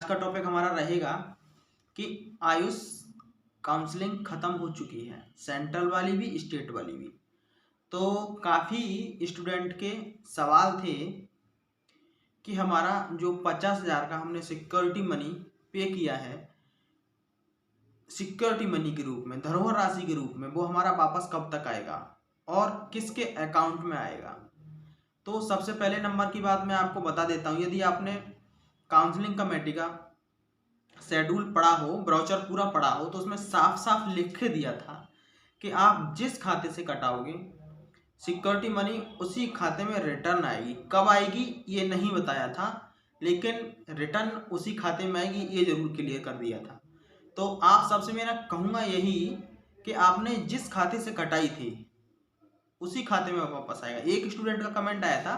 का टॉपिक हमारा रहेगा कि आयुष काउंसलिंग ख़त्म हो चुकी है, सेंट्रल वाली भी स्टेट वाली भी। तो काफ़ी स्टूडेंट के सवाल थे कि हमारा जो 50,000 का हमने सिक्योरिटी मनी पे किया है, सिक्योरिटी मनी के रूप में, धरोहर राशि के रूप में, वो हमारा वापस कब तक आएगा और किसके अकाउंट में आएगा। तो सबसे पहले नंबर की बात मैं आपको बता देता हूँ, यदि आपने काउंसलिंग कमेटी का शेड्यूल पढ़ा हो, ब्राउचर पूरा पढ़ा हो, तो उसमें साफ साफ लिख के दिया था कि आप जिस खाते से कटाओगे सिक्योरिटी मनी उसी खाते में रिटर्न आएगी। कब आएगी ये नहीं बताया था, लेकिन रिटर्न उसी खाते में आएगी ये जरूर क्लियर कर दिया था। तो आप सबसे मेरा कहूँगा यही कि आपने जिस खाते से कटाई थी उसी खाते में वापस आएगा। एक स्टूडेंट का कमेंट आया था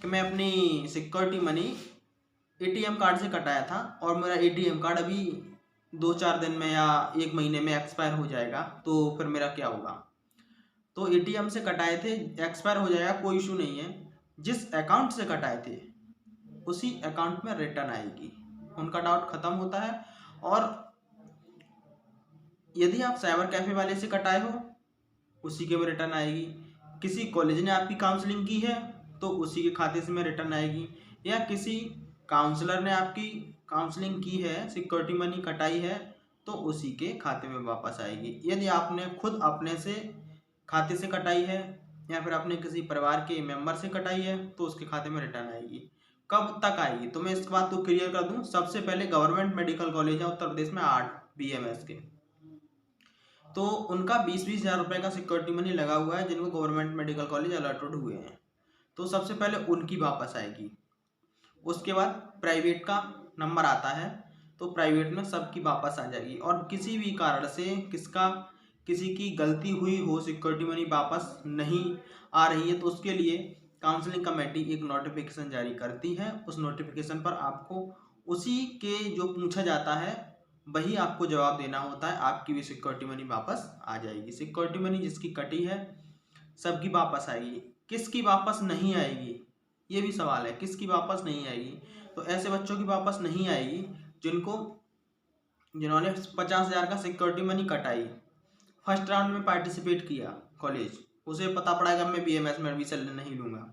कि मैं अपनी सिक्योरिटी मनी एटीएम कार्ड से कटाया था और मेरा एटीएम कार्ड अभी 2-4 दिन में या 1 महीने में एक्सपायर हो जाएगा, तो फिर मेरा क्या होगा। तो एटीएम से कटाए थे, एक्सपायर हो जाएगा, कोई इशू नहीं है। जिस अकाउंट से कटाए थे उसी अकाउंट में रिटर्न आएगी, उनका डाउट खत्म होता है। और यदि आप साइबर कैफे वाले से कटाए हो उसी के में रिटर्न आएगी। किसी कॉलेज ने आपकी काउंसलिंग की है तो उसी के खाते से में रिटर्न आएगी, या किसी काउंसलर ने आपकी काउंसलिंग की है, सिक्योरिटी मनी कटाई है, तो उसी के खाते में वापस आएगी। यदि आपने खुद अपने से खाते से कटाई है या फिर अपने किसी परिवार के मेंबर से कटाई है तो उसके खाते में रिटर्न आएगी। कब तक आएगी तो मैं इस बात को क्लियर कर दूं। सबसे पहले गवर्नमेंट मेडिकल कॉलेज है उत्तर प्रदेश में 8 BMS के, तो उनका 20-20 हज़ार रुपये का सिक्योरिटी मनी लगा हुआ है जिनको गवर्नमेंट मेडिकल कॉलेज अलॉटेड हुए हैं, तो सबसे पहले उनकी वापस आएगी। उसके बाद प्राइवेट का नंबर आता है तो प्राइवेट में सबकी वापस आ जाएगी। और किसी भी कारण से किसी की गलती हुई हो, सिक्योरिटी मनी वापस नहीं आ रही है, तो उसके लिए काउंसलिंग कमेटी एक नोटिफिकेशन जारी करती है। उस नोटिफिकेशन पर आपको उसी के जो पूछा जाता है वही आपको जवाब देना होता है, आपकी भी सिक्योरिटी मनी वापस आ जाएगी। सिक्योरिटी मनी जिसकी कटी है सबकी वापस आएगी। किसकी वापस नहीं आएगी ये भी सवाल है, किसकी वापस नहीं आएगी। तो ऐसे बच्चों की वापस नहीं आएगी जिन्होंने 50,000 का सिक्योरिटी मनी कटाई, फर्स्ट राउंड में पार्टिसिपेट किया कॉलेज, उसे पता पड़ेगा मैं BMS में एडमिशन नहीं लूँगा।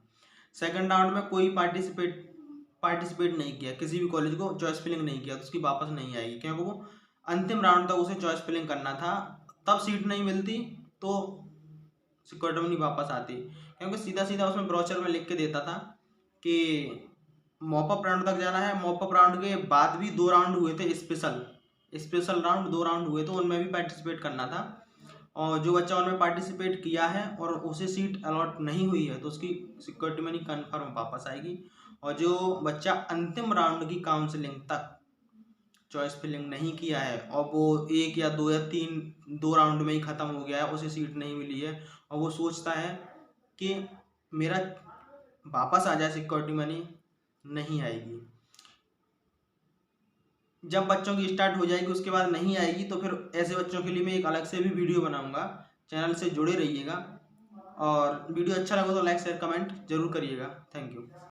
सेकंड राउंड में कोई पार्टिसिपेट नहीं किया, किसी भी कॉलेज को चॉइस फिलिंग नहीं किया, तो उसकी वापस नहीं आएगी, क्योंकि वो अंतिम राउंड तक उसे चॉइस फिलिंग करना था, तब सीट नहीं मिलती तो सिक्योरिटी मनी वापस आती। क्योंकि सीधा सीधा उसमें ब्रोचर में लिख के देता था कि मॉपअप राउंड तक जाना है। मॉपअप राउंड के बाद भी 2 राउंड हुए थे, स्पेशल राउंड 2 राउंड हुए, तो उनमें भी पार्टिसिपेट करना था। और जो बच्चा उनमें पार्टिसिपेट किया है और उसे सीट अलॉट नहीं हुई है तो उसकी सिक्योरिटी मनी कन्फर्म वापस आएगी। और जो बच्चा अंतिम राउंड की काउंसलिंग तक चॉइस फिलिंग नहीं किया है और वो 1 या 2 या 3 2 राउंड में ही ख़त्म हो गया है, उसे सीट नहीं मिली है और वो सोचता है कि मेरा वापस आ जाए सिक्योरिटी मनी, नहीं आएगी। जब बच्चों की स्टार्ट हो जाएगी उसके बाद नहीं आएगी, तो फिर ऐसे बच्चों के लिए मैं एक अलग से भी वीडियो बनाऊंगा। चैनल से जुड़े रहिएगा और वीडियो अच्छा लगा तो लाइक शेयर कमेंट जरूर करिएगा। Thank you.